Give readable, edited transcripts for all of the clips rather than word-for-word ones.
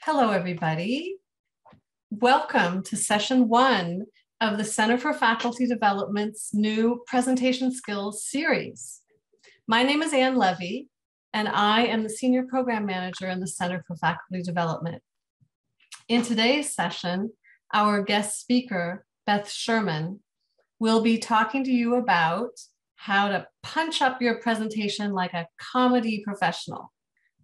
Hello, everybody. Welcome to session 1 of the Center for Faculty Development's new Presentation Skills series. My name is Ann Levy, and I am the Senior Program Manager in the Center for Faculty Development. In today's session, our guest speaker, Beth Sherman, will be talking to you about how to punch up your presentation like a comedy professional.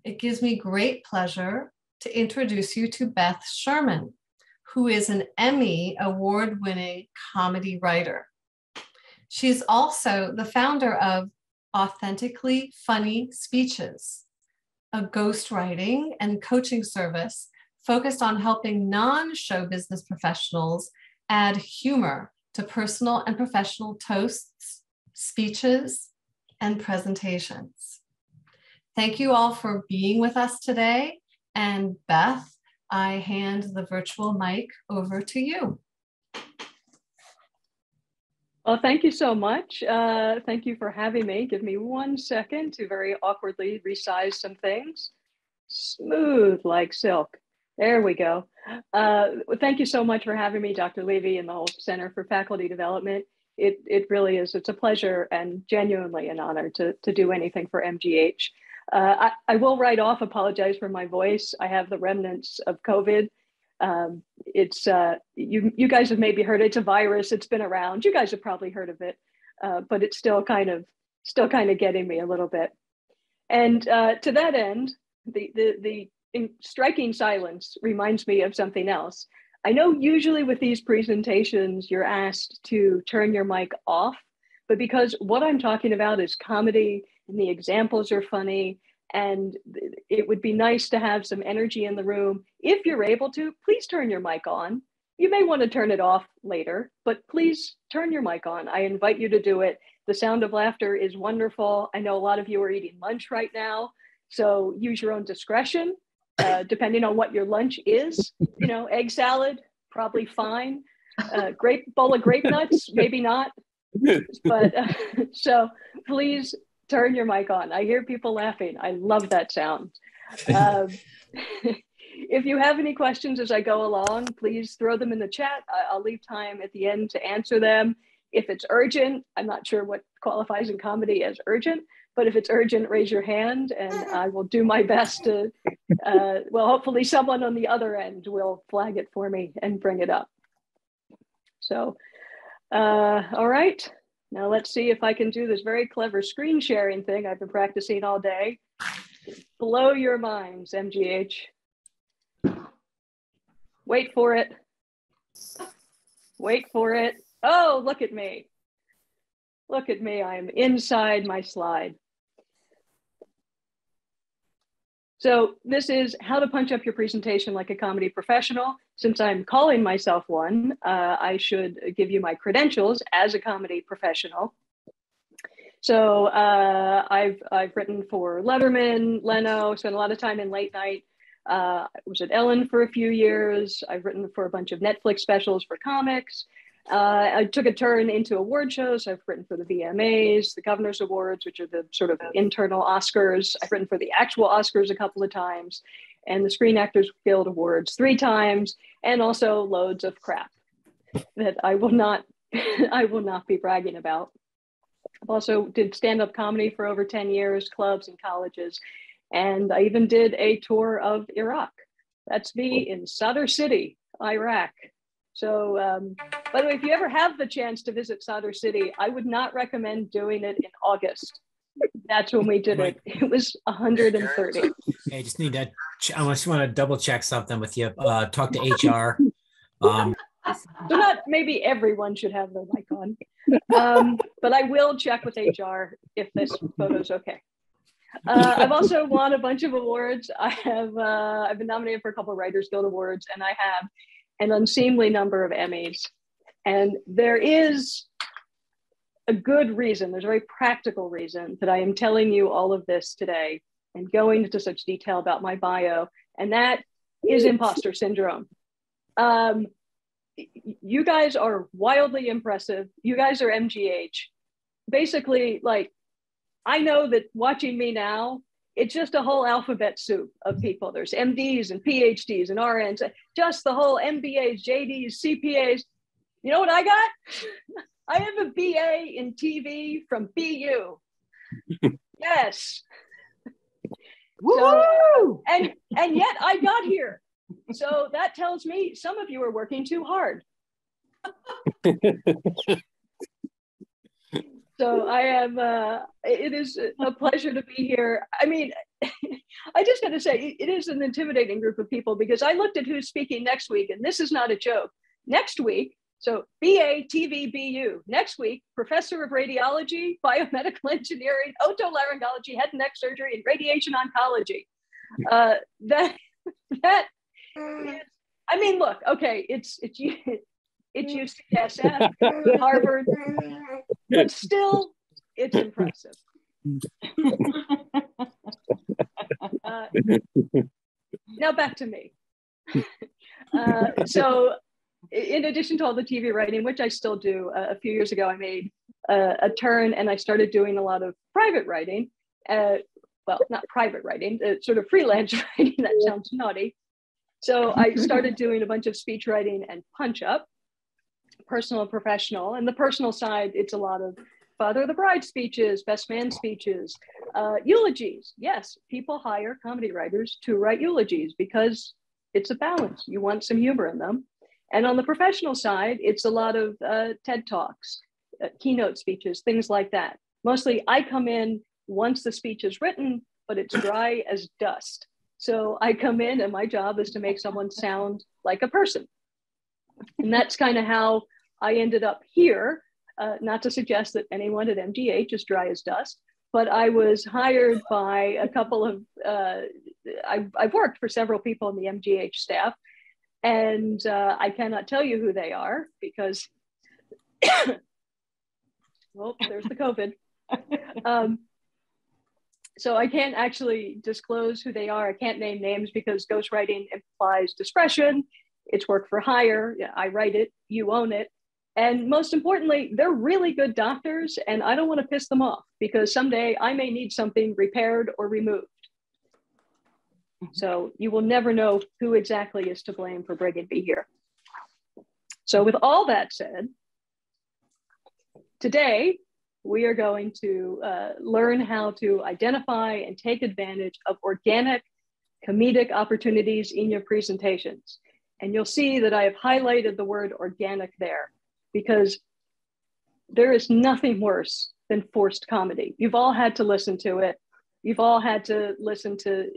It gives me great pleasure to introduce you to Beth Sherman, who is an Emmy award-winning comedy writer. She's also the founder of Authentically Funny Speeches, a ghostwriting and coaching service focused on helping non-show business professionals add humor to personal and professional toasts, speeches, and presentations. Thank you all for being with us today. And Beth, I hand the virtual mic over to you. Well, thank you so much. Thank you for having me. Give me 1 second to very awkwardly resize some things. Smooth like silk. There we go. Thank you so much for having me, Dr. Levy, and the whole Center for Faculty Development. It really is. It's a pleasure and genuinely an honor to do anything for MGH. I will right off apologize for my voice. I have the remnants of COVID. You guys have maybe heard it's a virus. It's been around. You guys have probably heard of it, but it's still kind of getting me a little bit. And to that end, the striking silence reminds me of something else. I know usually with these presentations, you're asked to turn your mic off, but because what I'm talking about is comedy and the examples are funny, and it would be nice to have some energy in the room. If you're able to, please turn your mic on. You may want to turn it off later, but please turn your mic on. I invite you to do it. The sound of laughter is wonderful. I know a lot of you are eating lunch right now, so use your own discretion, depending on what your lunch is. You know, egg salad, probably fine. Bowl of grape nuts, maybe not. But so please turn your mic on. I hear people laughing. I love that sound. If you have any questions as I go along, please throw them in the chat. I'll leave time at the end to answer them. If it's urgent, I'm not sure what qualifies in comedy as urgent, but if it's urgent, raise your hand and I will do my best to, well, hopefully someone on the other end will flag it for me and bring it up. So, all right. Now let's see if I can do this very clever screen sharing thing I've been practicing all day. Blow your minds, MGH. Wait for it. Wait for it. Oh, look at me. Look at me, I'm inside my slide. So this is how to punch up your presentation like a comedy professional. Since I'm calling myself one, I should give you my credentials as a comedy professional. So I've written for Letterman, Leno, spent a lot of time in late night. I was at Ellen for a few years. I've written for a bunch of Netflix specials for comics. I took a turn into award shows. So I've written for the VMAs, the Governor's Awards, which are the sort of internal Oscars. I've written for the actual Oscars a couple of times, and the Screen Actors Guild Awards 3 times, and also loads of crap that I will not be bragging about. I've also did stand-up comedy for over 10 years, clubs and colleges, and I even did a tour of Iraq. That's me in Sadr City, Iraq. So, by the way, if you ever have the chance to visit Sadr City, I would not recommend doing it in August. That's when we did it. It was 130. Hey, I just need to, I just want to double check something with you. Talk to HR. So not maybe everyone should have their mic on, but I will check with HR if this photo's okay. I've also won a bunch of awards. I've been nominated for a couple of Writers Guild Awards, and I have an unseemly number of Emmys. And there is a good reason, there's a very practical reason that I am telling you all of this today and going into such detail about my bio, and that is imposter syndrome. You guys are wildly impressive. You guys are MGH. Basically, like, I know that watching me now it's just a whole alphabet soup of people. There's MDs and PhDs and RNs, just the whole MBAs, JDs, CPAs. You know what I got? I have a BA in TV from BU. Yes. So, and yet I got here. So that tells me some of you are working too hard. So I am, it is a pleasure to be here. I mean, I just got to say, it is an intimidating group of people because I looked at who's speaking next week, and this is not a joke. Next week, so BA, TV, BU. Next week, Professor of Radiology, Biomedical Engineering, Otolaryngology, Head and Neck Surgery, and Radiation Oncology. I mean, look, okay, it's UCSF, Harvard, but still, it's impressive. Now back to me. So in addition to all the TV writing, which I still do, a few years ago, I made a turn and I started doing a lot of private writing. Well, not private writing, sort of freelance writing, that sounds naughty. So I started doing a bunch of speech writing and punch up, personal and professional. And the personal side, it's a lot of father of the bride speeches, best man speeches, eulogies. Yes, people hire comedy writers to write eulogies because it's a balance. You want some humor in them. And on the professional side, it's a lot of TED Talks, keynote speeches, things like that. Mostly I come in once the speech is written, but it's dry as dust. So I come in and my job is to make someone sound like a person. And that's kind of how I ended up here. Not to suggest that anyone at MGH is dry as dust, but I was hired by a couple of, I've worked for several people in the MGH staff, and I cannot tell you who they are because, well, there's the COVID. So I can't actually disclose who they are. I can't name names because ghostwriting implies discretion. It's work for hire. I write it, you own it. And most importantly, they're really good doctors, and I don't want to piss them off because someday I may need something repaired or removed. So you will never know who exactly is to blame for bringing me here. So with all that said, today we are going to learn how to identify and take advantage of organic comedic opportunities in your presentations. And you'll see that I have highlighted the word organic there, because there is nothing worse than forced comedy. You've all had to listen to it. You've all had to listen to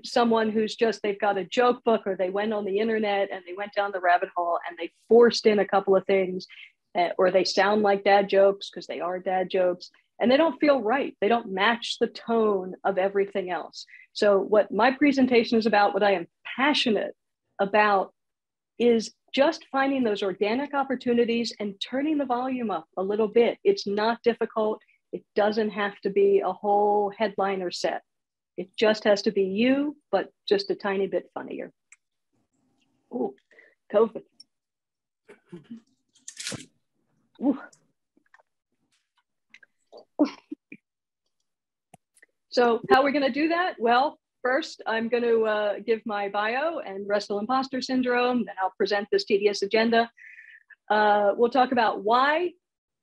someone who's just, they've got a joke book or they went on the internet and they went down the rabbit hole and they forced in a couple of things, or they sound like dad jokes because they are dad jokes and they don't feel right. They don't match the tone of everything else. So what my presentation is about, what I am passionate about, is just finding those organic opportunities and turning the volume up a little bit. It's not difficult. It doesn't have to be a whole headliner set. It just has to be you, but just a tiny bit funnier. Ooh, COVID. Ooh. So how are we going to do that? Well, first, I'm going to give my bio and wrestle imposter syndrome, then I'll present this tedious agenda. We'll talk about why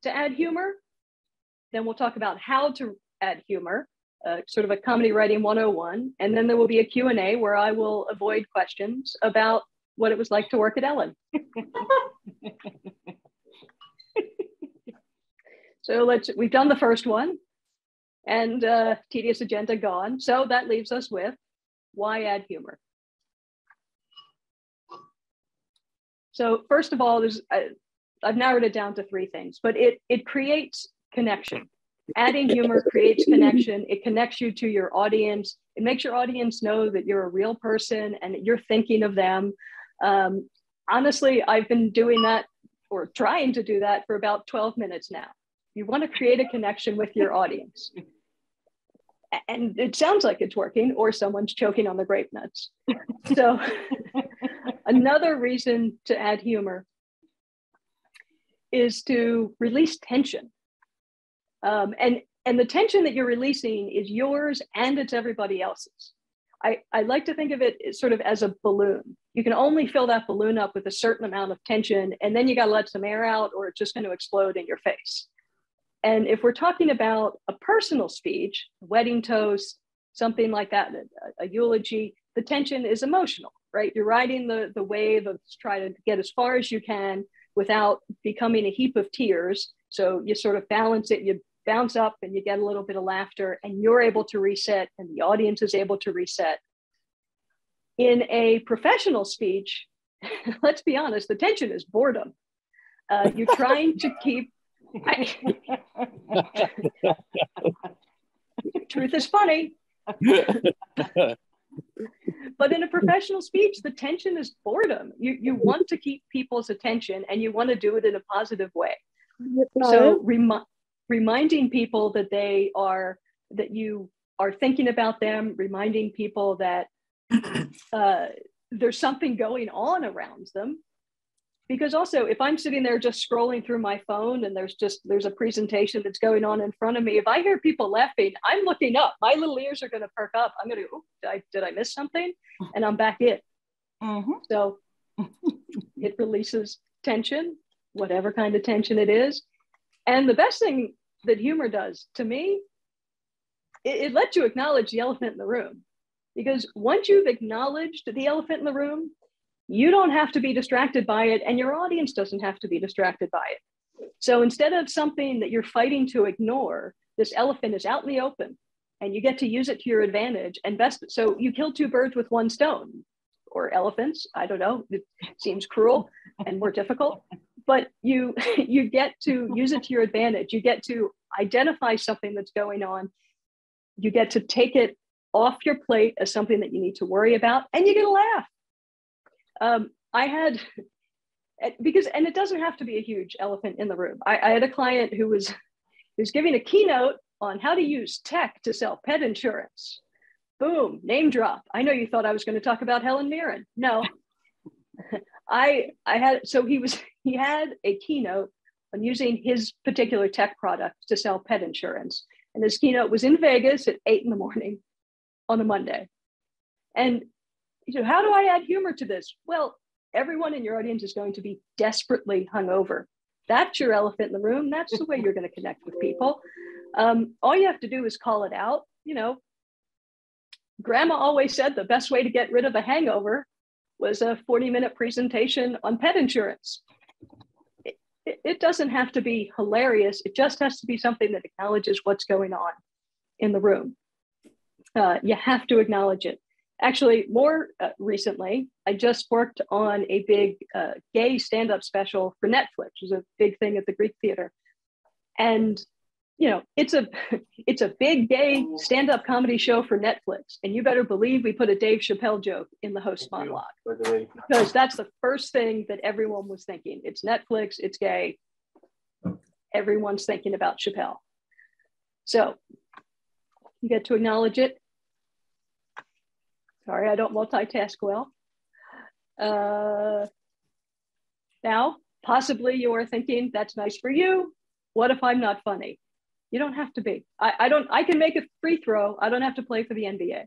to add humor. Then we'll talk about how to add humor, sort of a comedy writing 101. And then there will be a Q&A where I will avoid questions about what it was like to work at Ellen. So we've done the first one. And tedious agenda gone. So that leaves us with why add humor. So first of all, I've narrowed it down to 3 things, but it creates connection. Adding humor creates connection. It connects you to your audience. It makes your audience know that you're a real person and that you're thinking of them. Honestly, I've been doing that or trying to do that for about 12 minutes now. You want to create a connection with your audience. And it sounds like it's working, or someone's choking on the grape nuts. So another reason to add humor is to release tension. And And the tension that you're releasing is yours and it's everybody else's. I like to think of it sort of as a balloon. You can only fill that balloon up with a certain amount of tension, and then you got to let some air out or it's just going to explode in your face. And if we're talking about a personal speech, a wedding toast, something like that, a eulogy, the tension is emotional, right? You're riding the wave of trying to get as far as you can without becoming a heap of tears. So you sort of balance it, you bounce up and you get a little bit of laughter and you're able to reset and the audience is able to reset. In a professional speech, let's be honest, the tension is boredom. You're trying to keep, truth is funny. But in a professional speech, the tension is boredom. You want to keep people's attention and you want to do it in a positive way. So reminding people that that you are thinking about them, reminding people that there's something going on around them. Because also, if I'm sitting there just scrolling through my phone and there's a presentation that's going on in front of me, if I hear people laughing, I'm looking up. My little ears are going to perk up. I'm going to, did I miss something? And I'm back in. Mm-hmm. So it releases tension, whatever kind of tension it is. And the best thing that humor does to me, it lets you acknowledge the elephant in the room. Because once you've acknowledged the elephant in the room, you don't have to be distracted by it, and your audience doesn't have to be distracted by it. So instead of something that you're fighting to ignore, this elephant is out in the open, and you get to use it to your advantage. And so you kill two birds with one stone, or elephants. I don't know. It seems cruel and more difficult, but you get to use it to your advantage. You get to identify something that's going on. You get to take it off your plate as something that you need to worry about, and you get a laugh. I had, because, and it doesn't have to be a huge elephant in the room. I had a client who was giving a keynote on how to use tech to sell pet insurance. Boom, name drop. I know you thought I was going to talk about Helen Mirren. No, he had a keynote on using his particular tech product to sell pet insurance. And his keynote was in Vegas at 8 a.m. on a Monday. And so how do I add humor to this? Well, everyone in your audience is going to be desperately hungover. That's your elephant in the room. That's the way you're going to connect with people. All you have to do is call it out. You know, Grandma always said the best way to get rid of a hangover was a 40-minute presentation on pet insurance. It doesn't have to be hilarious. It just has to be something that acknowledges what's going on in the room. You have to acknowledge it. Actually, more recently, I just worked on a big gay stand-up special for Netflix. It was a big thing at the Greek Theater. And, you know, it's a big gay stand-up comedy show for Netflix. And you better believe we put a Dave Chappelle joke in the host monologue. Because that's the first thing that everyone was thinking. It's Netflix, it's gay. Everyone's thinking about Chappelle. So you get to acknowledge it. Sorry, I don't multitask well. Now, possibly you are thinking, that's nice for you. What if I'm not funny? You don't have to be. I can make a free throw. I don't have to play for the NBA.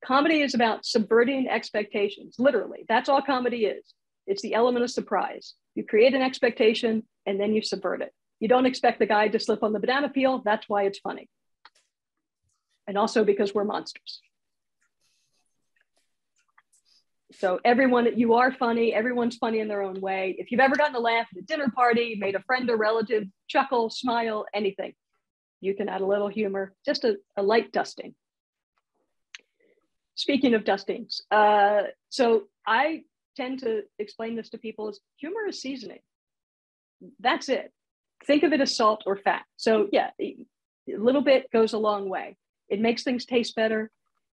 Comedy is about subverting expectations, literally. That's all comedy is. It's the element of surprise. You create an expectation and then you subvert it. You don't expect the guy to slip on the banana peel. That's why it's funny. And also because we're monsters. So you are funny, everyone's funny in their own way. If you've ever gotten a laugh at a dinner party, made a friend or relative chuckle, smile, anything, you can add a little humor, just a light dusting. Speaking of dustings, so I tend to explain this to people as humor is seasoning. That's it. Think of it as salt or fat. So yeah, a little bit goes a long way. It makes things taste better.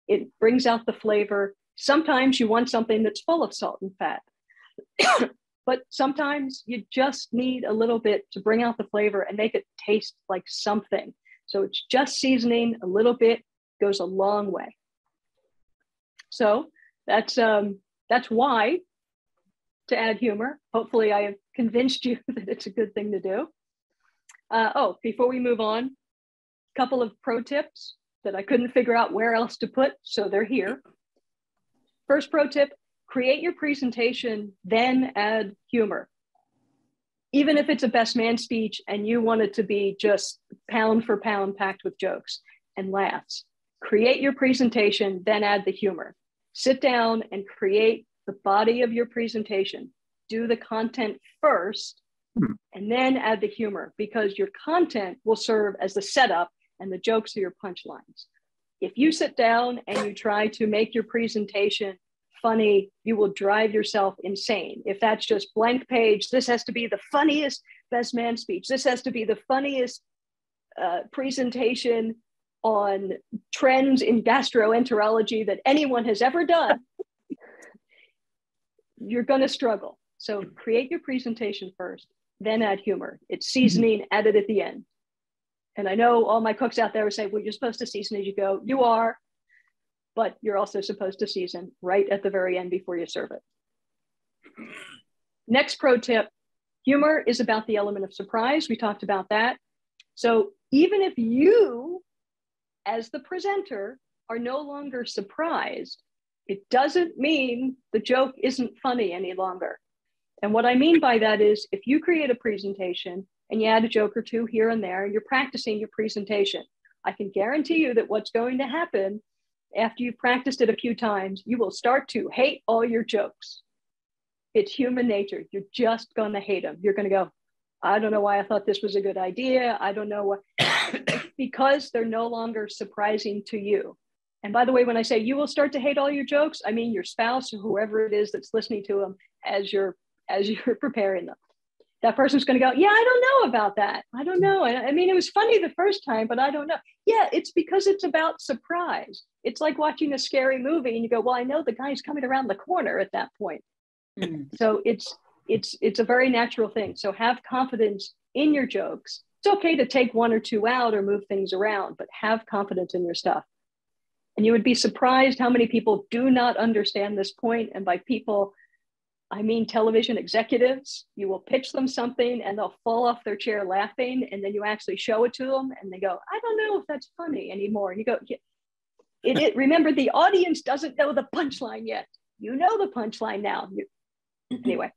It brings out the flavor. Sometimes you want something that's full of salt and fat, but sometimes you just need a little bit to bring out the flavor and make it taste like something. So it's just seasoning. A little bit goes a long way. So that's why to add humor. Hopefully I have convinced you that it's a good thing to do. Before we move on, a couple of pro tips that I couldn't figure out where else to put, so they're here. First pro tip, create your presentation, then add humor. Even if it's a best man speech and you want it to be just pound for pound packed with jokes and laughs, create your presentation, then add the humor. Sit down and create the body of your presentation. Do the content first and then add the humor, because your content will serve as the setup and the jokes are your punchlines. If you sit down and you try to make your presentation funny, you will drive yourself insane. If that's just blank page, this has to be the funniest best man speech. This has to be the funniest presentation on trends in gastroenterology that anyone has ever done. You're going to struggle. So create your presentation first, then add humor. It's seasoning, add it at the end. And I know all my cooks out there say, well, you're supposed to season as you go. You are, but you're also supposed to season right at the very end before you serve it. Next pro tip, humor is about the element of surprise. We talked about that. So even if you, as the presenter, are no longer surprised, it doesn't mean the joke isn't funny any longer. And what I mean by that is, if you create a presentation and you add a joke or two here and there, you're practicing your presentation. I can guarantee you that what's going to happen after you've practiced it a few times, you will start to hate all your jokes. It's human nature. You're just going to hate them. You're going to go, I don't know why I thought this was a good idea. I don't know what, because they're no longer surprising to you. And by the way, when I say you will start to hate all your jokes, I mean your spouse or whoever it is that's listening to them as you're preparing them. That person's going to go, yeah, I don't know about that. I don't know. I mean, it was funny the first time, but I don't know. Yeah, it's because it's about surprise. It's like watching a scary movie and you go, well, I know the guy's coming around the corner at that point. So it's a very natural thing. So have confidence in your jokes. It's okay to take one or two out or move things around, but have confidence in your stuff. And you would be surprised how many people do not understand this point. And by people, I mean television executives. You will pitch them something and they'll fall off their chair laughing. And then you actually show it to them and they go, I don't know if that's funny anymore. And you go, yeah. Remember, the audience doesn't know the punchline yet. You know the punchline now. Anyway,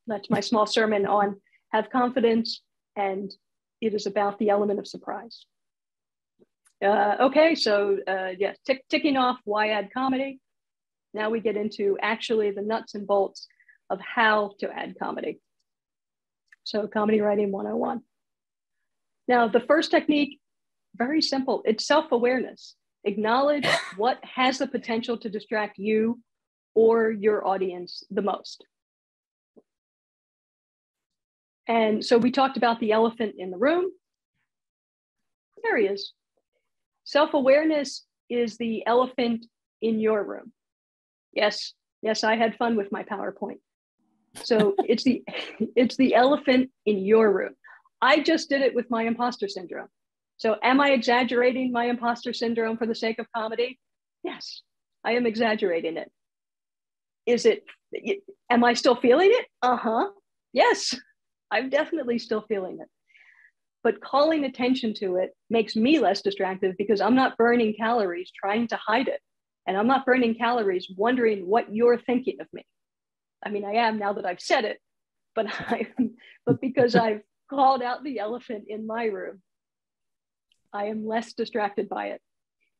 that's my small sermon on have confidence, and it is about the element of surprise. Okay, so yes, ticking off why add comedy. Now we get into actually the nuts and bolts of how to add comedy. So comedy writing 101. Now, the first technique, very simple. It's self-awareness. Acknowledge what has the potential to distract you or your audience the most. And so we talked about the elephant in the room. There he is. Self-awareness is the elephant in your room. Yes, I had fun with my PowerPoint. So it's the elephant in your room. I just did it with my imposter syndrome. So am I exaggerating my imposter syndrome for the sake of comedy? Yes, I am exaggerating it. Am I still feeling it? Yes, I'm definitely still feeling it. But calling attention to it makes me less distracted because I'm not burning calories trying to hide it. And I'm not burning calories wondering what you're thinking of me. I mean, I am now that I've said it, but because I've called out the elephant in my room, I am less distracted by it.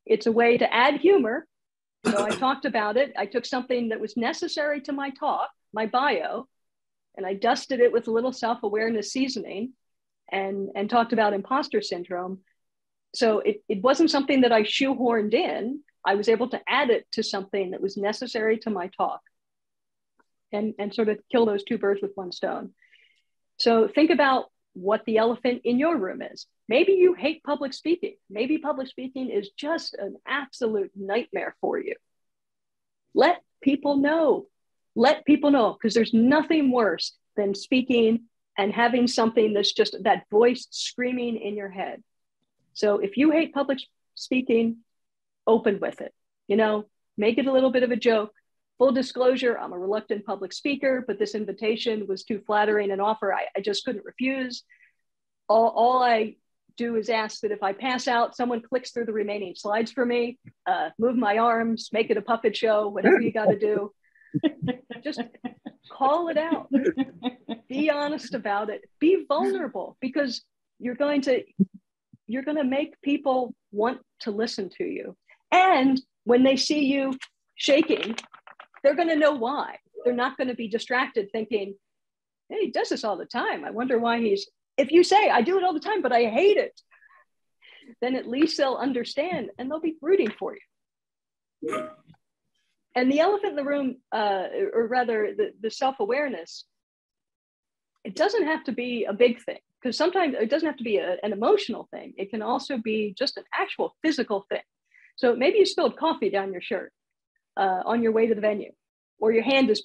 It's a way to add humor. So I talked about it. I took something that was necessary to my talk, my bio, and I dusted it with a little self-awareness seasoning and talked about imposter syndrome. So it wasn't something that I shoehorned in. I was able to add it to something that was necessary to my talk and sort of kill those two birds with one stone. So think about what the elephant in your room is. Maybe you hate public speaking. Maybe public speaking is just an absolute nightmare for you. Let people know. Let people know, because there's nothing worse than speaking and having something that's just that voice screaming in your head. So if you hate public speaking, open with it. Make it a little bit of a joke. Full disclosure, I'm a reluctant public speaker, but this invitation was too flattering an offer I just couldn't refuse. all I do is ask that if I pass out, someone clicks through the remaining slides for me, move my arms, make it a puppet show, whatever you got to do. Just call it out. Be honest about it. Be vulnerable, because you're going to make people want to listen to you. And when they see you shaking, they're going to know why. They're not going to be distracted thinking, hey, he does this all the time. I wonder why he's, if you say, I do it all the time, but I hate it, then at least they'll understand and they'll be rooting for you. And the elephant in the room, or rather the self-awareness, it doesn't have to be a big thing, because sometimes it doesn't have to be an emotional thing. It can also be just an actual physical thing. So maybe you spilled coffee down your shirt on your way to the venue, or your hand is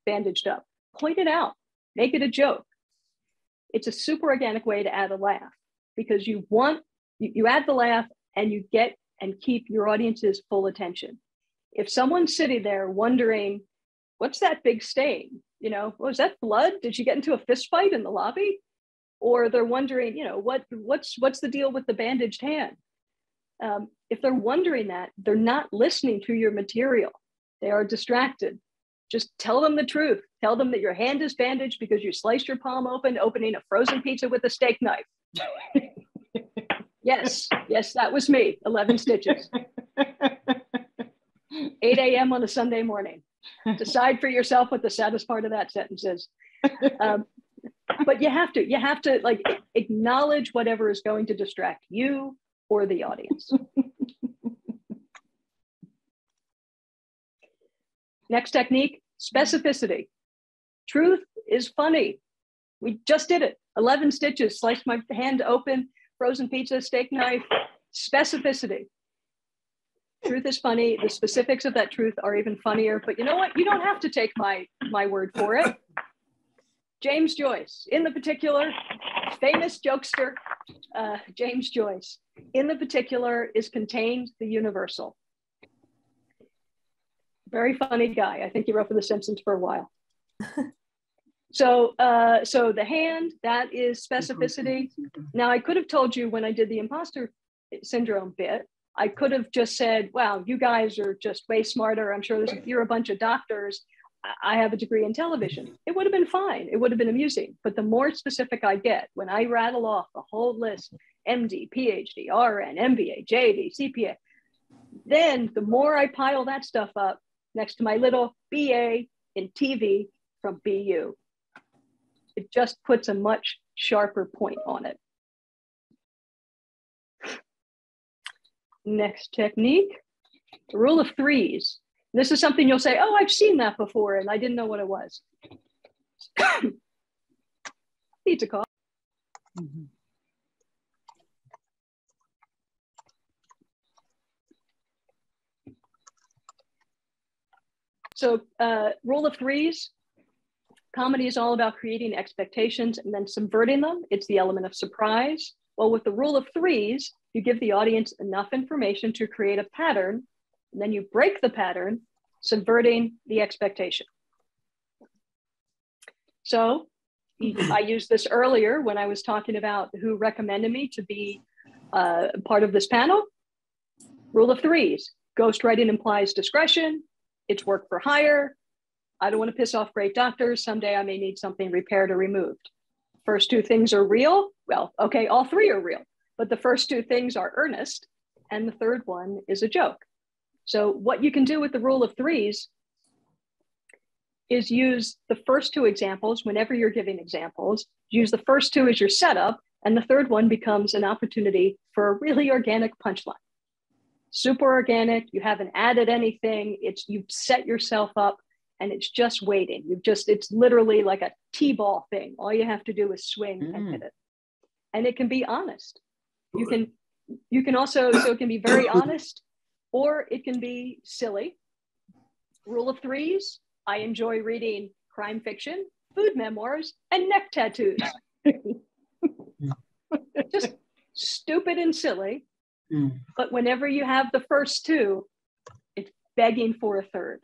bandaged up. Point it out, make it a joke. It's a super organic way to add a laugh, because you add the laugh and you get and keep your audience's full attention. If someone's sitting there wondering, what's that big stain? You know, was that blood? Did you get into a fist fight in the lobby? Or they're wondering, you know, what's the deal with the bandaged hand? If they're wondering that, they're not listening to your material. They are distracted. Just tell them the truth. Tell them that your hand is bandaged because you sliced your palm open, opening a frozen pizza with a steak knife. Yes, that was me, 11 stitches. 8 a.m. on a Sunday morning. Decide for yourself what the saddest part of that sentence is. But you have to like acknowledge whatever is going to distract you or the audience. Next technique, specificity. Truth is funny. We just did it. 11 stitches, sliced my hand open, frozen pizza, steak knife, specificity. Truth is funny. The specifics of that truth are even funnier, but you know what? You don't have to take my word for it. James Joyce, in the particular, famous jokester, James Joyce, in the particular is contained the universal. Very funny guy. I think he wrote for The Simpsons for a while. So the hand, that is specificity. Now, I could have told you when I did the imposter syndrome bit, I could have just said, wow, you guys are just way smarter. I'm sure you're a bunch of doctors. I have a degree in television. It would have been fine. It would have been amusing. But the more specific I get, when I rattle off the whole list, MD, PhD, RN, MBA, JD, CPA, then the more I pile that stuff up next to my little BA in TV from BU, it just puts a much sharper point on it. Next technique, the rule of threes. This is something you'll say, oh, I've seen that before, and I didn't know what it was. Pizza call. Mm-hmm. So rule of threes, comedy is all about creating expectations and then subverting them. It's the element of surprise. Well, with the rule of threes, you give the audience enough information to create a pattern, and then you break the pattern, subverting the expectation. So I used this earlier when I was talking about who recommended me to be part of this panel. Rule of threes, ghostwriting implies discretion. It's work for hire. I don't want to piss off great doctors. Someday I may need something repaired or removed. First two things are real. Well, okay, all three are real, but the first two things are earnest, and the third one is a joke. So what you can do with the rule of threes is use the first two examples whenever you're giving examples. Use the first two as your setup, and the third one becomes an opportunity for a really organic punchline. Super organic, you haven't added anything, you've set yourself up, and it's just waiting. It's literally like a T-ball thing. All you have to do is swing and hit it. And it can be honest. You can also, so it can be very honest, or it can be silly. Rule of threes, I enjoy reading crime fiction, food memoirs, and neck tattoos. Just stupid and silly. But whenever you have the first two, it's begging for a third.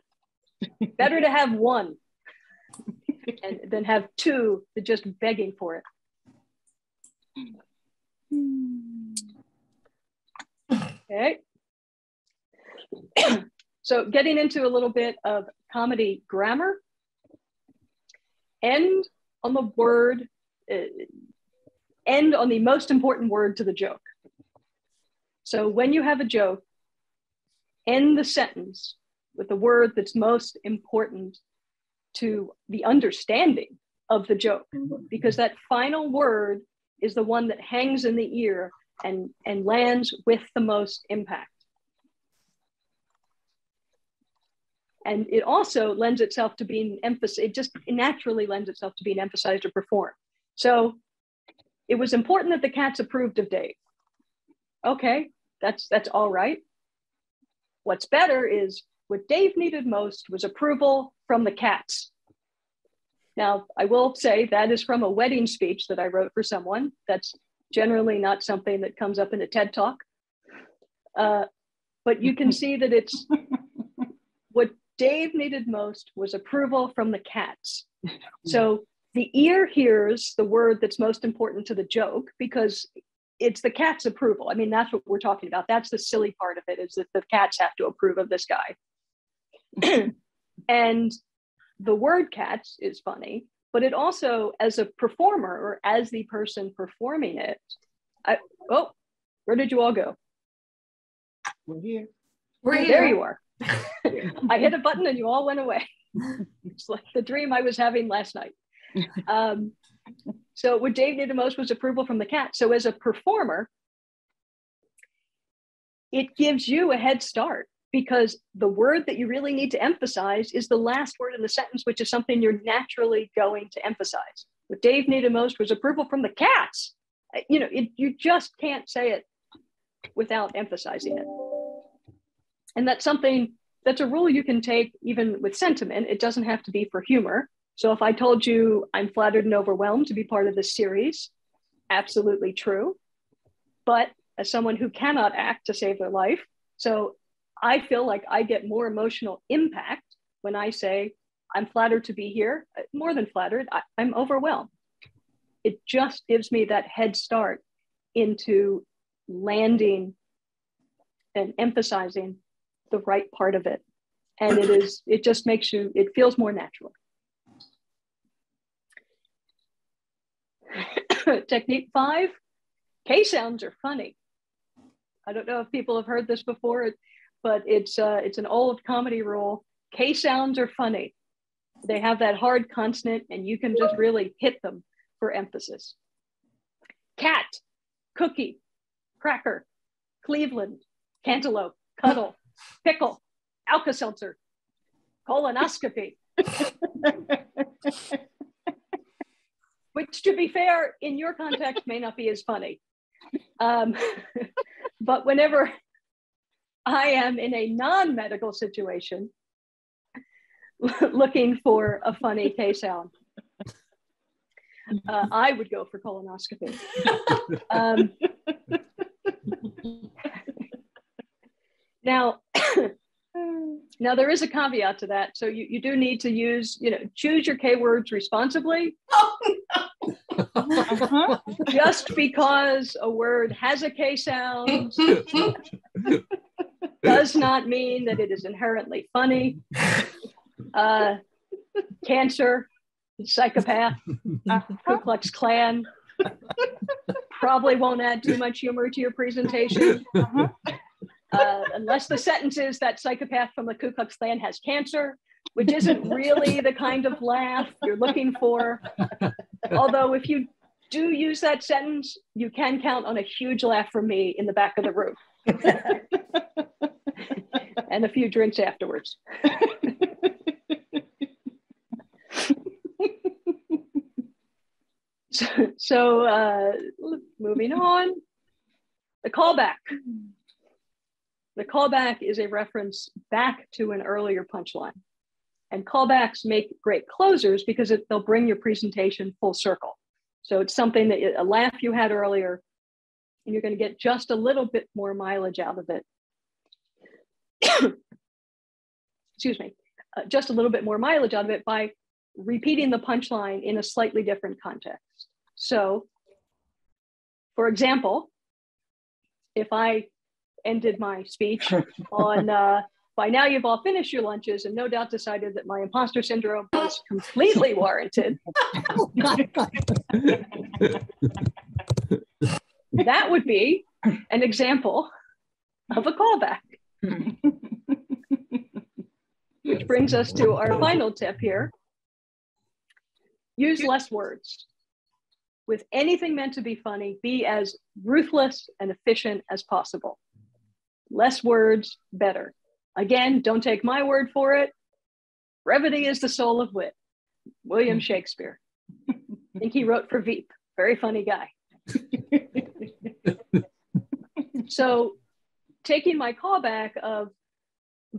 Better to have one than have two that just begging for it. Okay. So getting into a little bit of comedy grammar, end on the word, end on the most important word to the joke. So when you have a joke, end the sentence with the word that's most important to the understanding of the joke, because that final word is the one that hangs in the ear and lands with the most impact. And it also lends itself to being emphasized. It just naturally lends itself to being emphasized or performed. So it was important that the cats approved of Dave. Okay, that's all right. What's better is what Dave needed most was approval from the cats. Now, I will say that is from a wedding speech that I wrote for someone. That's generally not something that comes up in a TED Talk. But you can see that it's what Dave needed most was approval from the cats. So the ear hears the word that's most important to the joke because it's the cat's approval. I mean, that's what we're talking about. That's the silly part of it, is that the cats have to approve of this guy. And the word cats is funny, but it also, as a performer or as the person performing it, oh, where did you all go? We're here. We're here. There you are. I hit a button and you all went away. It's like the dream I was having last night. So what Dave needed most was approval from the cat. So as a performer, it gives you a head start because the word that you really need to emphasize is the last word in the sentence, which is something you're naturally going to emphasize. What Dave needed most was approval from the cats. You know, you just can't say it without emphasizing it. And that's a rule you can take even with sentiment. It doesn't have to be for humor. So if I told you I'm flattered and overwhelmed to be part of this series, absolutely true. But as someone who cannot act to save their life, so I feel like I get more emotional impact when I say I'm flattered to be here, more than flattered, I'm overwhelmed. It just gives me that head start into landing and emphasizing the right part of it. And it just makes it feels more natural. Technique 5, K sounds are funny. I don't know if people have heard this before, but it's an old comedy rule. K sounds are funny. They have that hard consonant and you can just really hit them for emphasis. Cat, cookie, cracker, Cleveland, cantaloupe, cuddle, pickle, Alka-Seltzer, colonoscopy. Which, to be fair, in your context may not be as funny. But whenever I am in a non-medical situation looking for a funny K sound, I would go for colonoscopy. Now there is a caveat to that. So you do need to use, choose your K words responsibly. Oh, Uh-huh. Just because a word has a K sound does not mean that it is inherently funny. Cancer, psychopath, Ku Klux Klan probably won't add too much humor to your presentation. Uh-huh. Unless the sentence is that psychopath from the Ku Klux Klan has cancer, which isn't really the kind of laugh you're looking for. Although if you do use that sentence, you can count on a huge laugh from me in the back of the room. And a few drinks afterwards. So moving on, the callback. The callback is a reference back to an earlier punchline. And callbacks make great closers because they'll bring your presentation full circle. So it's something that a laugh you had earlier, and you're going to get just a little bit more mileage out of it. Excuse me, just a little bit more mileage out of it by repeating the punchline in a slightly different context. So For example, if I ended my speech on, by now you've all finished your lunches and no doubt decided that my imposter syndrome was completely warranted, that would be an example of a callback. Which brings us to our final tip here. Use less words. With anything meant to be funny, be as ruthless and efficient as possible. Less words, better. Again, don't take my word for it. Brevity is the soul of wit. William Shakespeare. I think he wrote for Veep. Very funny guy. So taking my callback of,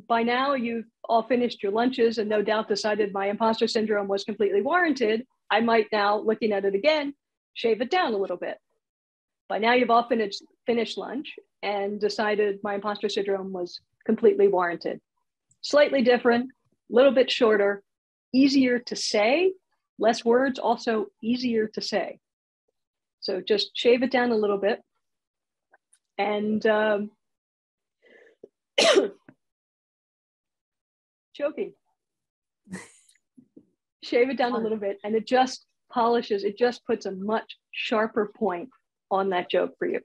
by now you've all finished your lunches and no doubt decided my imposter syndrome was completely warranted, I might now, looking at it again, shave it down a little bit. By now you've all finished lunch and decided my imposter syndrome was completely warranted. Slightly different, a little bit shorter, easier to say, less words, also easier to say. So just shave it down a little bit. And choking. Shave it down a little bit and it just polishes, it just puts a much sharper point on that joke for you.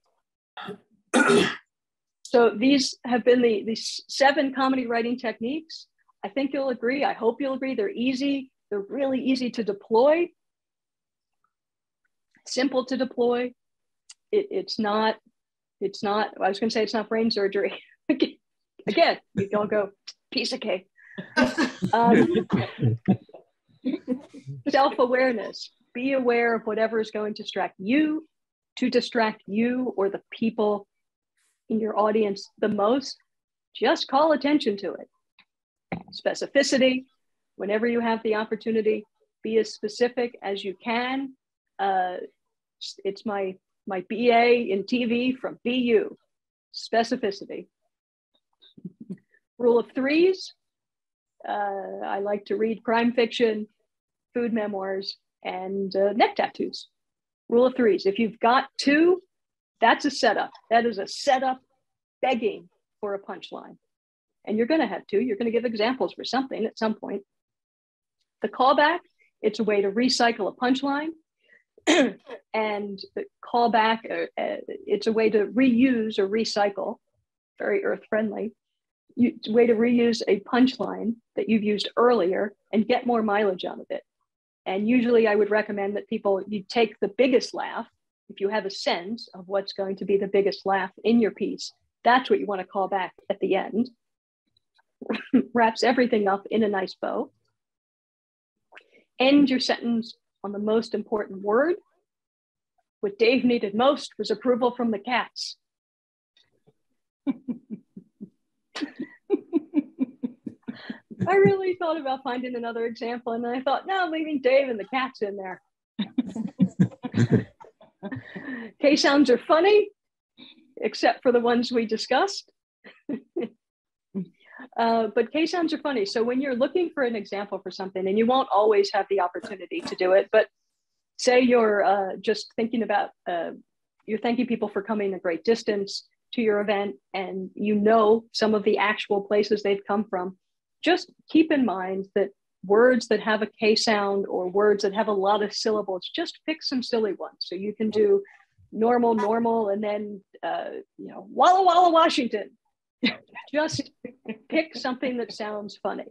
So these have been the 7 comedy writing techniques. I think you'll agree, I hope you'll agree, they're easy, they're really easy to deploy, simple to deploy. It's not, I was gonna say it's not brain surgery. Again, you don't go, piece of cake. Self-awareness, be aware of whatever is going to distract you or the people in your audience the most. Just call attention to it. Specificity, whenever you have the opportunity, be as specific as you can. It's my BA in TV from BU, specificity. Rule of threes, I like to read crime fiction, food memoirs, and neck tattoos. Rule of threes, if you've got 2, that's a setup. That is a setup begging for a punchline. And you're gonna have 2, you're gonna give examples for something at some point. The callback, it's a way to recycle a punchline. And the callback, it's a way to reuse or recycle, very earth-friendly. Way to reuse a punchline that you've used earlier and get more mileage out of it. And usually I would recommend that you take the biggest laugh. If you have a sense of what's going to be the biggest laugh in your piece, that's what you want to call back at the end. Wraps everything up in a nice bow. End your sentence on the most important word. What Dave needed most was approval from the cats. I really thought about finding another example and I thought, no, leaving Dave and the cats in there. K-sounds are funny, except for the ones we discussed. But K-sounds are funny. So when you're looking for an example for something, and you won't always have the opportunity to do it, but say you're just thinking about, you're thanking people for coming a great distance to your event and you know some of the actual places they've come from, just keep in mind that words that have a K sound or words that have a lot of syllables, just pick some silly ones. So you can do normal, and then, Walla Walla, Washington. Just pick something that sounds funny.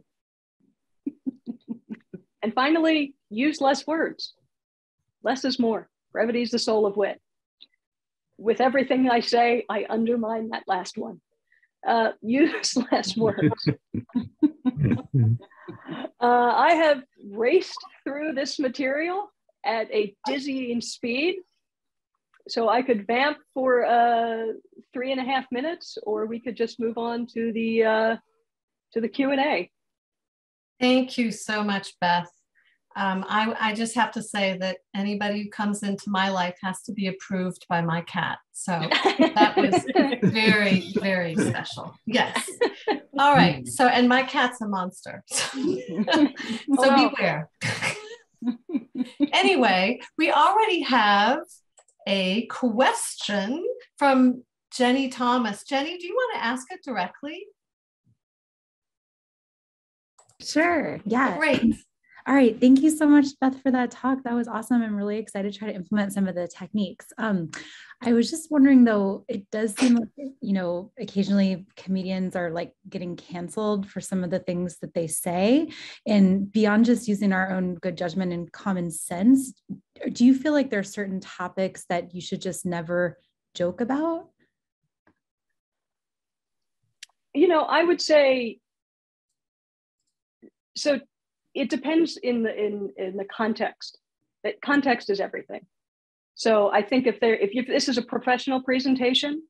And finally, use less words. Less is more. Brevity is the soul of wit. With everything I say, I undermine that last one. Use less words. I have raced through this material at a dizzying speed. So I could vamp for 3.5 minutes, or we could just move on to the Q&A. Thank you so much, Beth. I just have to say that anybody who comes into my life has to be approved by my cat. So that was very, very special. Yes. All right. So, and my cat's a monster. So beware. Anyway, we already have a question from Jenny Thomas. Jenny, do you want to ask it directly? Sure. Yeah. Great. All right. Thank you so much, Beth, for that talk. That was awesome. I'm really excited to try to implement some of the techniques. I was just wondering, though, it does seem like, occasionally comedians are like getting canceled for some of the things that they say. And beyond just using our own good judgment and common sense, do you feel like there are certain topics that you should just never joke about? I would say, so it depends in the context. That context is everything. So I think if this is a professional presentation,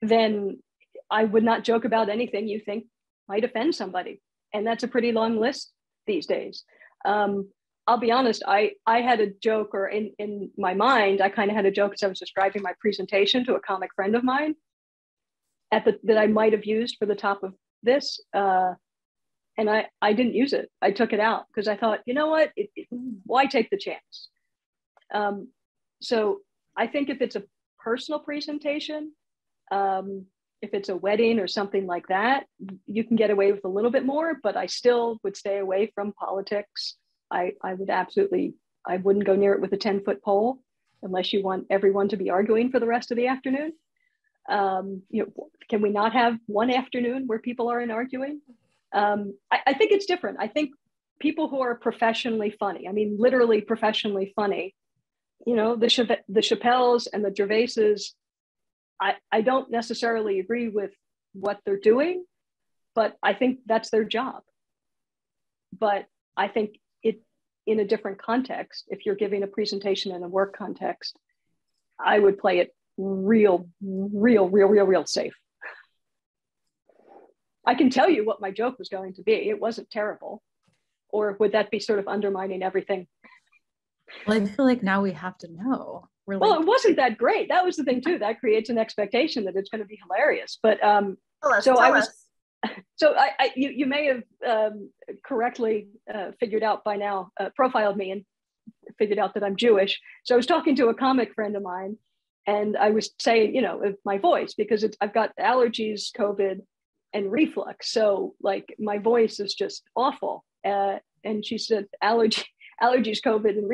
then I would not joke about anything you think might offend somebody, and that's a pretty long list these days. I'll be honest. I had a joke, or in my mind, I kind of had a joke as I was describing my presentation to a comic friend of mine that I might have used for the top of this. And I didn't use it. I took it out because I thought, you know what, why take the chance? So I think if it's a personal presentation, if it's a wedding or something like that, you can get away with a little bit more, but I still would stay away from politics. I wouldn't go near it with a 10-foot pole unless you want everyone to be arguing for the rest of the afternoon. Can we not have one afternoon where people aren't arguing? I think it's different. I think people who are professionally funny, I mean, literally professionally funny, the Chappelles and the Gervaises, I don't necessarily agree with what they're doing, but I think that's their job. But I think it, in a different context, if you're giving a presentation in a work context, I would play it real safe. I can tell you what my joke was going to be. It wasn't terrible. Or would that be sort of undermining everything? Well, I feel like now we have to know. Well, it wasn't that great. That was the thing too. That creates an expectation that it's going to be hilarious. But you may have correctly figured out by now, profiled me and figured out that I'm Jewish. So I was talking to a comic friend of mine, and I was saying, my voice, because I've got allergies, COVID, and reflux. So like my voice is just awful. And she said, allergies, COVID, and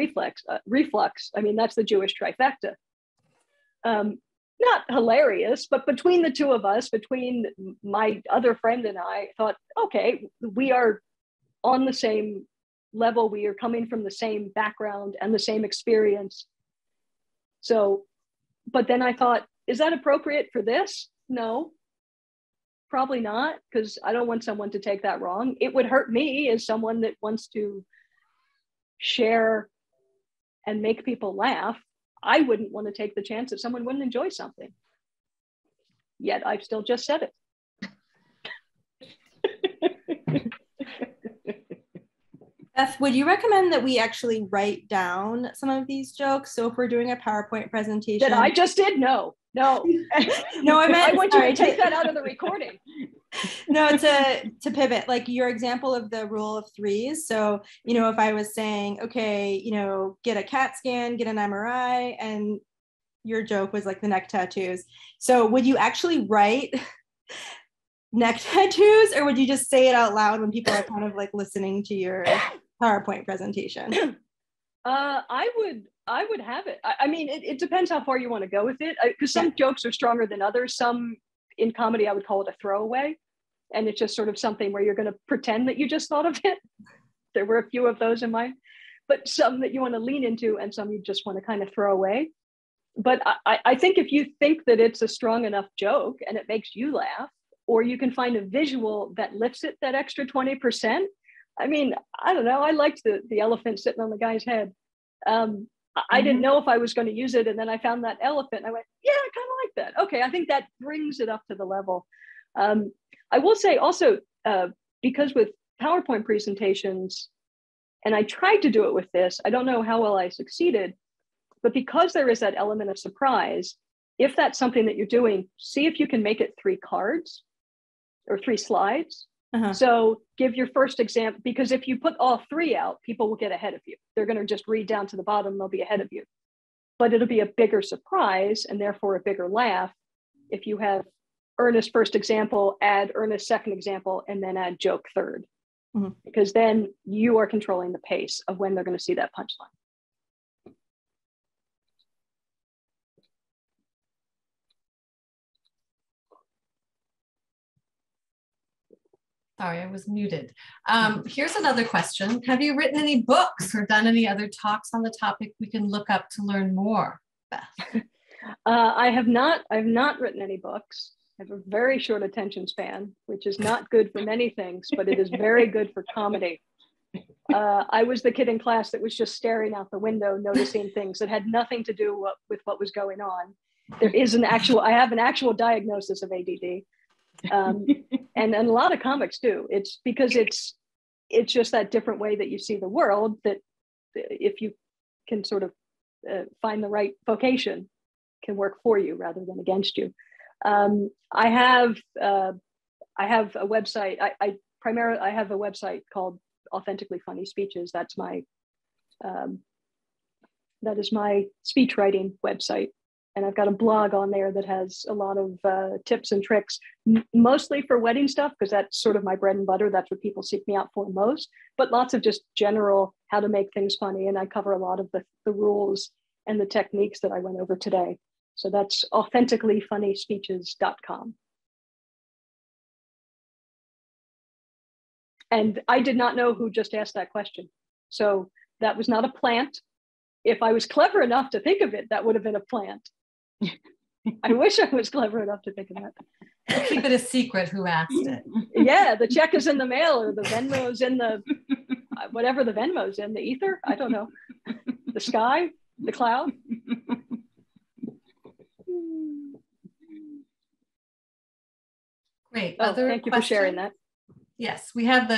reflux. I mean, that's the Jewish trifecta. Not hilarious, but between the two of us, between my other friend and I, thought, okay, we are on the same level. We are coming from the same background and the same experience. So, but then I thought, is that appropriate for this? No. Probably not, because I don't want someone to take that wrong. It would hurt me as someone that wants to share and make people laugh. I wouldn't want to take the chance that someone wouldn't enjoy something. Yet I've still just said it. Beth, would you recommend that we actually write down some of these jokes? So if we're doing a PowerPoint presentation. That I just did? No. No, I meant, I want you to take that out of the recording. No, to pivot, like your example of the rule of threes. So, if I was saying, okay, get a CAT scan, get an MRI, and your joke was like the neck tattoos. So would you actually write neck tattoos, or would you just say it out loud when people are kind of like listening to your PowerPoint presentation? I would have it. I mean, it depends how far you want to go with it, because some jokes are stronger than others. Some in comedy, I would call it a throwaway. And it's just sort of something where you're going to pretend that you just thought of it. There were a few of those in mine, but some that you want to lean into and some you just want to kind of throw away. But I think if you think that it's a strong enough joke and it makes you laugh, or you can find a visual that lifts it that extra 20%. I mean, I don't know. I liked the elephant sitting on the guy's head. I didn't know if I was going to use it. And then I found that elephant and I went, yeah, I kind of like that. Okay, I think that brings it up to the level. I will say also, because with PowerPoint presentations, and I tried to do it with this, I don't know how well I succeeded, but because there is that element of surprise, if that's something that you're doing, see if you can make it 3 cards or 3 slides. So give your first example, because if you put all 3 out, people will get ahead of you. They're going to just read down to the bottom, they'll be ahead of you. but it'll be a bigger surprise and therefore a bigger laugh if you have Ernest first example, add Ernest second example, and then add joke third. Mm-hmm. Because then you are controlling the pace of when they're going to see that punchline. Sorry, I was muted. Here's another question. Have you written any books or done any other talks on the topic we can look up to learn more, Beth? I have not written any books. I have a very short attention span, which is not good for many things, but it is very good for comedy. I was the kid in class that was just staring out the window, noticing things that had nothing to do with what was going on. I have an actual diagnosis of ADD. And a lot of comics do. It's because it's just that different way that you see the world, that if you can sort of find the right vocation, can work for you rather than against you. I have a website. I have a website called Authentically Funny Speeches. That is my speech writing website. And I've got a blog on there that has a lot of tips and tricks, mostly for wedding stuff, because that's sort of my bread and butter. That's what people seek me out for most, but lots of just general how to make things funny. And I cover a lot of the rules and the techniques that I went over today. So that's authenticallyfunnyspeeches.com. And I did not know who just asked that question. So that was not a plant. If I was clever enough to think of it, that would have been a plant. I wish I was clever enough to think of that. We'll keep it a secret who asked it. Yeah, the check is in the mail, or the Venmo's in the, whatever the Venmo's in, the ether, I don't know. The sky, the cloud. Great. Thank you for sharing that. Yes, we have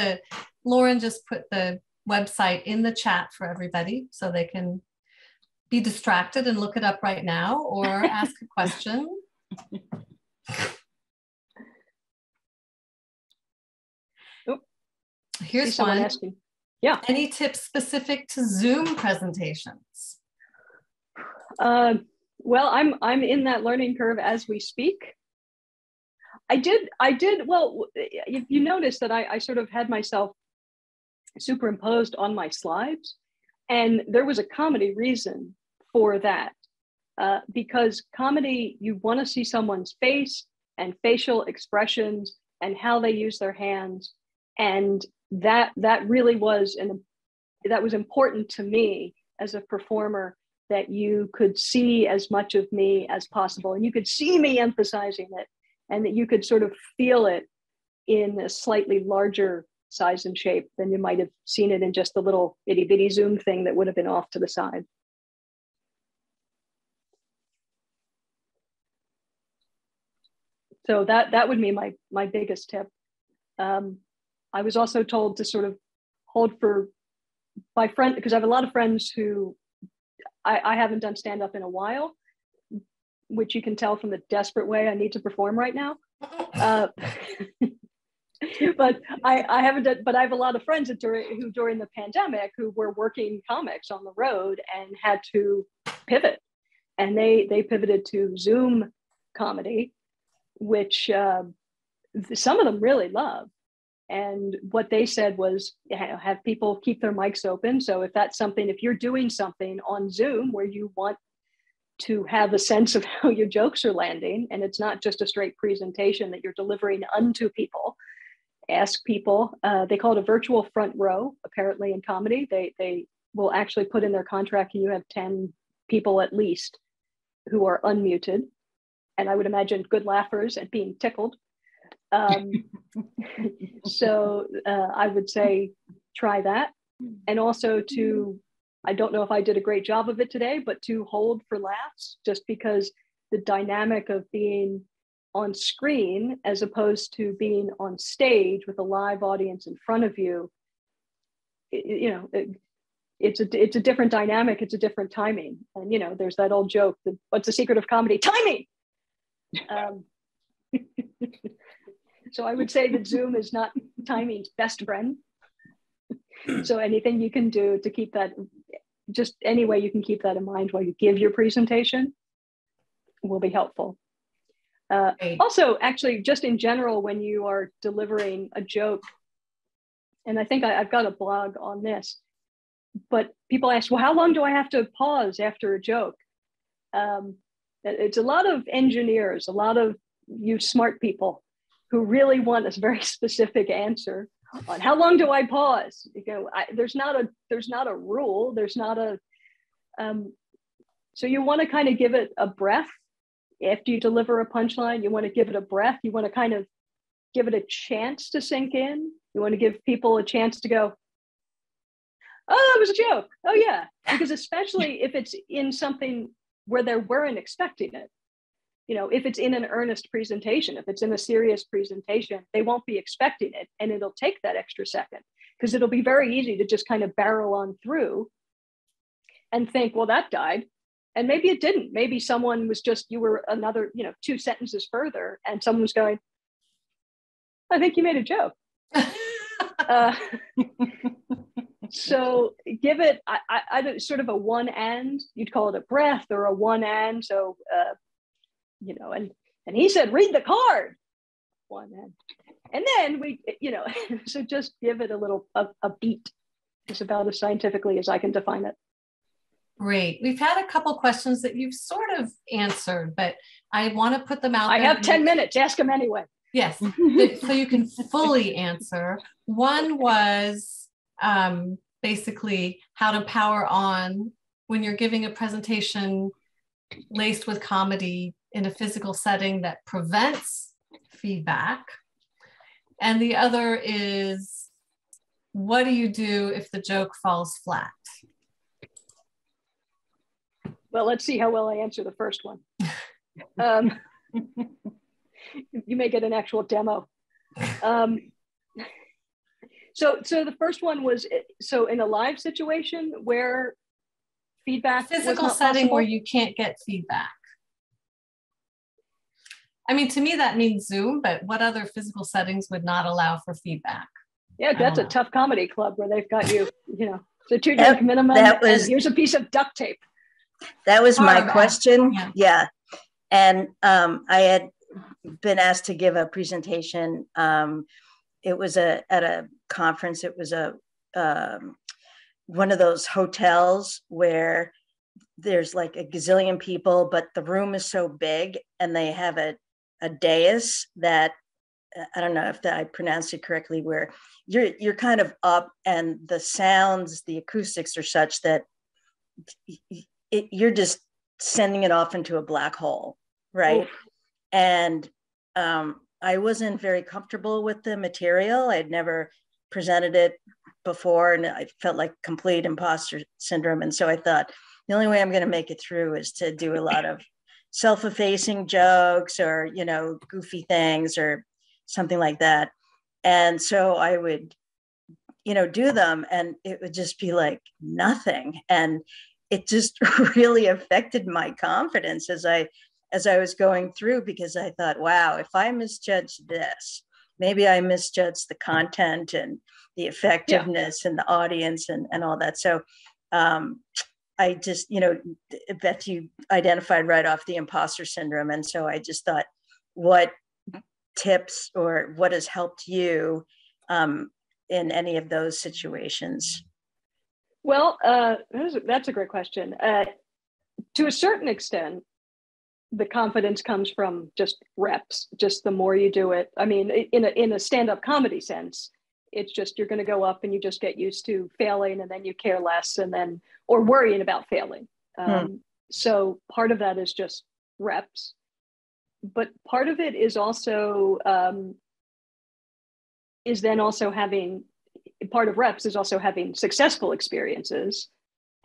Lauren just put the website in the chat for everybody so they can be distracted and look it up right now or ask a question. Here's one. Asking. Yeah. Any tips specific to Zoom presentations? Well, I'm in that learning curve as we speak. I did. Well, you notice that I sort of had myself superimposed on my slides, and there was a comedy reason for that, because comedy, you want to see someone's face and facial expressions and how they use their hands, and that really was that was important to me as a performer, that you could see as much of me as possible, and you could see me emphasizing it, and that you could sort of feel it in a slightly larger size and shape than you might have seen it in just the little itty bitty Zoom thing that would have been off to the side. So that would be my biggest tip. I was also told to sort of hold for my friend, because I have a lot of friends who I haven't done stand-up in a while, which you can tell from the desperate way I need to perform right now. But I haven't done, but I have a lot of friends who during the pandemic who were working comics on the road and had to pivot, and they pivoted to Zoom comedy, which some of them really love. And what they said was, have people keep their mics open. So if you're doing something on Zoom where you want to have a sense of how your jokes are landing, and it's not just a straight presentation that you're delivering unto people, ask people. They call it a virtual front row, apparently, in comedy. They will actually put in their contract, and you have 10 people at least who are unmuted. And I would imagine good laughers and being tickled. So I would say try that. And also I don't know if I did a great job of it today, but to hold for laughs, just because the dynamic of being on screen as opposed to being on stage with a live audience in front of you, it's a different dynamic. It's a different timing. And, there's that old joke, what's the secret of comedy? Timing. So I would say that Zoom is not timing's best friend. So anything you can do to keep that just any way you can keep that in mind while you give your presentation will be helpful. Also, actually, just in general, when you are delivering a joke, and I think I've got a blog on this, but people ask, well, how long do I have to pause after a joke? It's a lot of engineers, a lot of you smart people who really want a very specific answer on how long do I pause? You know, there's not a rule. There's not a, so you want to kind of give it a breath. After you deliver a punchline, you want to give it a breath. You want to kind of give it a chance to sink in. You want to give people a chance to go, oh, that was a joke. Oh, yeah. Because especially if it's in something where they weren't expecting it. You know, if it's in an earnest presentation, if it's in a serious presentation, they won't be expecting it. And it'll take that extra second because it'll be very easy to just kind of barrel on through and think, well, that died. And maybe it didn't. Maybe someone was just, you were another, 2 sentences further and someone was going, I think you made a joke. So give it, I sort of a one and, you'd call it a breath or a one and. So, and he said, read the card. One and. And then we, so just give it a little, a beat. It's about as scientifically as I can define it. Great. We've had a couple questions that you've sort of answered, but I want to put them out there. I have 10 minutes. Ask them anyway. Yes. So you can fully answer. One was basically how to power on when you're giving a presentation laced with comedy in a physical setting that prevents feedback. And the other is, what do you do if the joke falls flat? Well, let's see how well I answer the first one. You may get an actual demo. So the first one was, so in a live situation where feedback physical setting possible? Where you can't get feedback. I mean, to me, that means Zoom, but what other physical settings would not allow for feedback? Yeah, that's a tough comedy club where they've got you, so 2 drink minimum, and here's a piece of duct tape. That was my question. Yeah. And I had been asked to give a presentation. It was at a conference. It was one of those hotels where there's like a gazillion people, but the room is so big and they have a dais that, I don't know if I pronounced it correctly, where you're kind of up and the sounds, the acoustics are such that you're just sending it off into a black hole, right? Oof. And I wasn't very comfortable with the material. I'd never presented it before, and I felt like complete imposter syndrome. And so I thought, the only way I'm going to make it through is to do a lot of self-effacing jokes or, goofy things or something like that. And so I would, do them, and it would just be like nothing. And it just really affected my confidence as I was going through, because I thought, wow, if I misjudged this, maybe I misjudged the content and the effectiveness and the audience and all that. So I just, Beth, you identified right off the imposter syndrome. And so I just thought, what tips or what has helped you in any of those situations? Well, that's a great question. To a certain extent, the confidence comes from just reps. Just the more you do it. I mean, in a stand-up comedy sense, it's just you're going to go up and you just get used to failing, and then you care less, and then or worrying about failing. So part of that is just reps, but part of it is also having. Part of reps is also having successful experiences,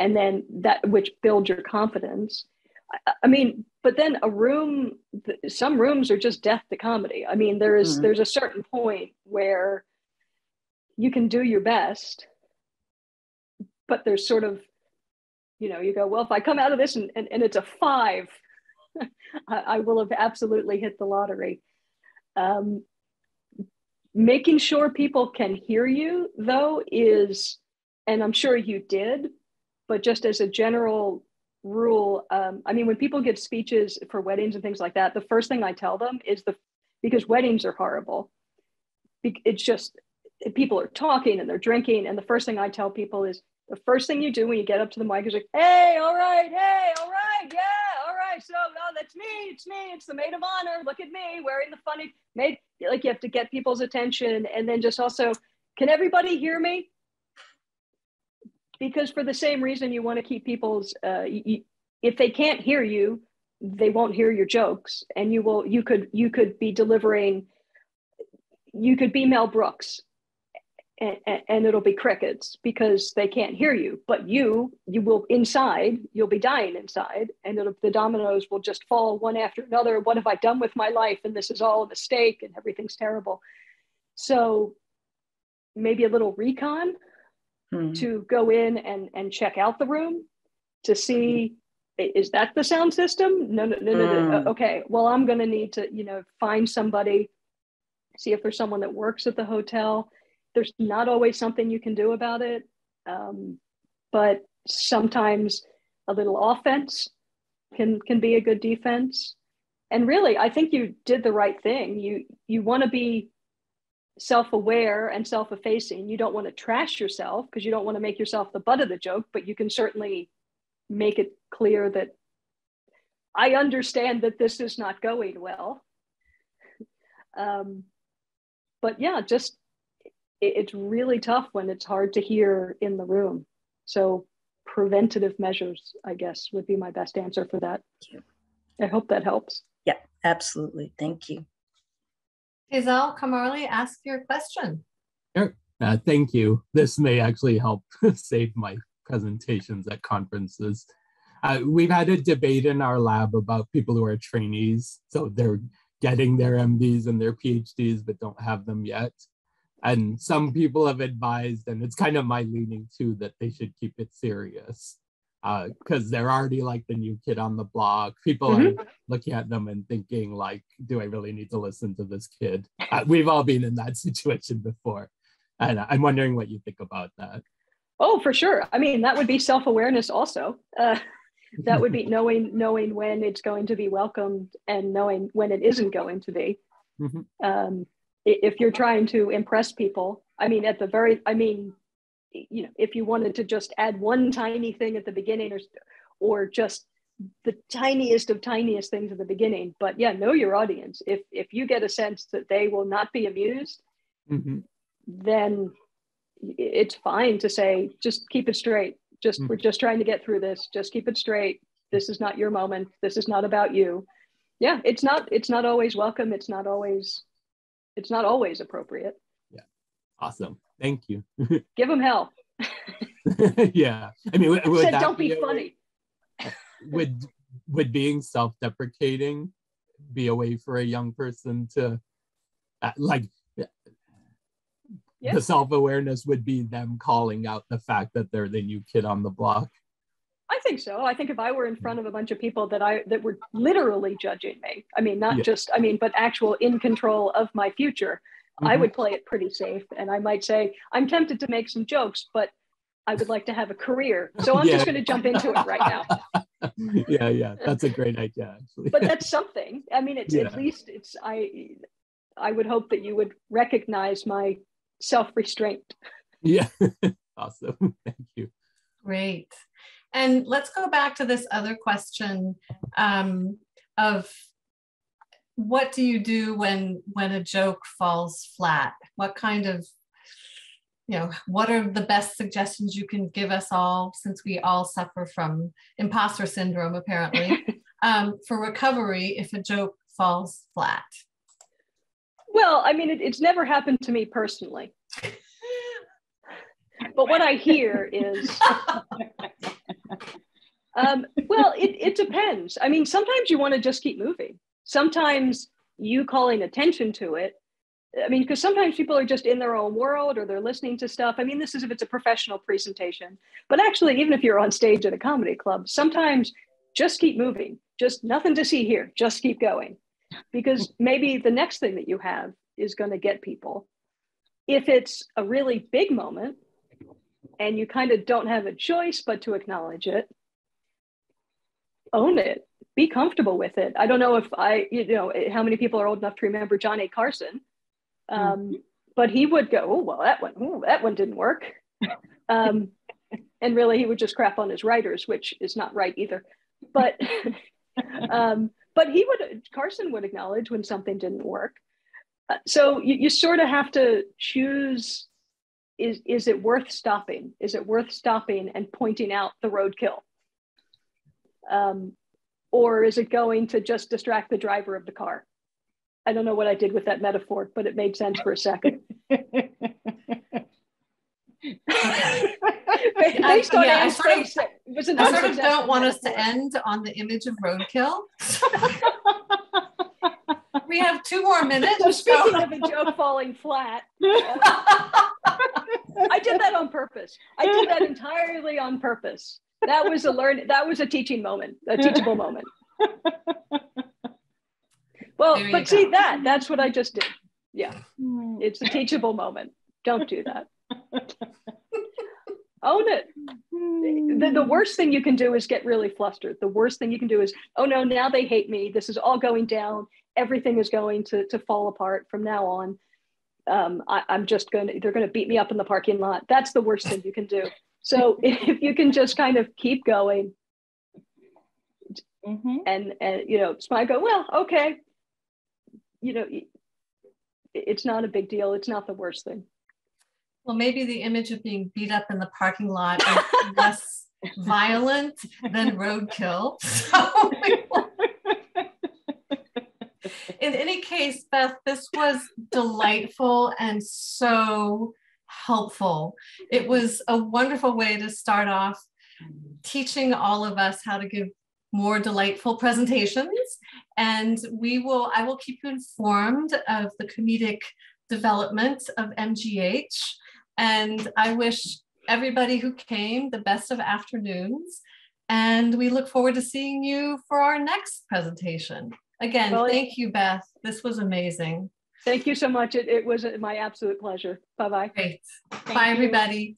and then that which builds your confidence. I mean, but then some rooms are just death to comedy. I mean, there's a certain point where you can do your best, but there's sort of, you go, well, if I come out of this and it's a 5, I will have absolutely hit the lottery. Making sure people can hear you, though, is, and I'm sure you did, But just as a general rule, I mean, when people give speeches for weddings and things like that, the first thing I tell them is because weddings are horrible. It's just, people are talking and they're drinking. And the first thing I tell people is, the first thing you do when you get up to the mic is like, hey, all right, yeah, all right. So, no, that's me, it's the maid of honor. Look at me wearing the funny maid. Like, you have to get people's attention. And then just also, can everybody hear me? Because for the same reason you want to keep people's, if they can't hear you, they won't hear your jokes. And you could be delivering, you could be Mel Brooks, and it'll be crickets because they can't hear you. But you will inside, you'll be dying inside, and the dominoes will just fall one after another. What have I done with my life? And this is all a mistake, and everything's terrible. So maybe a little recon to go in and check out the room to see, is that the sound system? No. Okay, well, I'm going to need to, find somebody, see if there's someone that works at the hotel. There's not always something you can do about it, but sometimes a little offense can be a good defense. And really, I think you did the right thing. You want to be self-aware and self-effacing. You don't want to trash yourself because you don't want to make yourself the butt of the joke, but you can certainly make it clear that I understand that this is not going well. But yeah, just, it's really tough when it's hard to hear in the room. So preventative measures, I guess, would be my best answer for that. I hope that helps. Yeah, absolutely. Thank you. Hazel Kamarli, ask your question. Sure. Thank you. This may actually help save my presentations at conferences. We've had a debate in our lab about people who are trainees. So they're getting their MDs and their PhDs, but don't have them yet. And some people have advised, and it's kind of my leaning too, that they should keep it serious because they're already like the new kid on the block. People are looking at them and thinking like, do I really need to listen to this kid? We've all been in that situation before. And I'm wondering what you think about that. Oh, for sure. I mean, that would be self-awareness also. That would be knowing when it's going to be welcomed and knowing when it isn't going to be. If you're trying to impress people, if you wanted to just add one tiny thing at the beginning or just the tiniest of tiniest things at the beginning, but yeah, know your audience. If you get a sense that they will not be amused, then it's fine to say, just keep it straight. We're just trying to get through this. Just keep it straight. This is not your moment. This is not about you. Yeah, it's not always welcome. It's not always appropriate. Yeah, awesome. Thank you. Give them hell. Yeah, I mean, said, don't be funny. Would being self-deprecating be a way for a young person to the self-awareness would be them calling out the fact that they're the new kid on the block? I think so. I think if I were in front of a bunch of people that were literally judging me, but actual in control of my future, I would play it pretty safe. And I might say, I'm tempted to make some jokes, but I would like to have a career. So I'm just going to jump into it right now. Yeah. That's a great idea, actually. But that's something. I mean, at least I would hope that you would recognize my self-restraint. Yeah. Awesome. Thank you. Great. And let's go back to this other question of what do you do when a joke falls flat? What kind of, what are the best suggestions you can give us all, since we all suffer from imposter syndrome, apparently, for recovery if a joke falls flat? Well, I mean, it's never happened to me personally. But what I hear is, it depends. I mean, sometimes you want to just keep moving. Sometimes you calling attention to it, because sometimes people are just in their own world or they're listening to stuff. I mean, this is if it's a professional presentation. But actually, even if you're on stage at a comedy club, sometimes just keep moving. Just nothing to see here. Just keep going. Because maybe the next thing that you have is going to get people. If it's a really big moment, and you kind of don't have a choice but to acknowledge it. Own it. Be comfortable with it. I don't know if how many people are old enough to remember John A. Carson, but he would go, "Oh, well, that one didn't work," and really he would just crap on his writers, which is not right either. But Carson would acknowledge when something didn't work. So you sort of have to choose, is it worth stopping? Is it worth stopping and pointing out the roadkill? Or is it going to just distract the driver of the car? I don't know what I did with that metaphor, but it made sense for a second. I sort of don't want us to end on the image of roadkill. We have 2 more minutes. So speaking of a joke falling flat, I did that on purpose. I did that entirely on purpose. That was a teaching moment, a teachable moment. Well, but see that's what I just did. Yeah, it's a teachable moment. Don't do that. Own it. The worst thing you can do is get really flustered. The worst thing you can do is, oh no, now they hate me. This is all going down. Everything is going to fall apart from now on. They're going to beat me up in the parking lot. That's the worst thing you can do. So if you can just kind of keep going and smile, go, well, okay. It's not a big deal. It's not the worst thing. Well, maybe the image of being beat up in the parking lot is less violent than roadkill. So in any case, Beth, this was delightful and so helpful. It was a wonderful way to start off teaching all of us how to give more delightful presentations. And I will keep you informed of the comedic development of MGH. And I wish everybody who came the best of afternoons. And we look forward to seeing you for our next presentation. Again, thank you, Beth. This was amazing. Thank you so much. It was my absolute pleasure. Bye-bye. Great. Bye, everybody.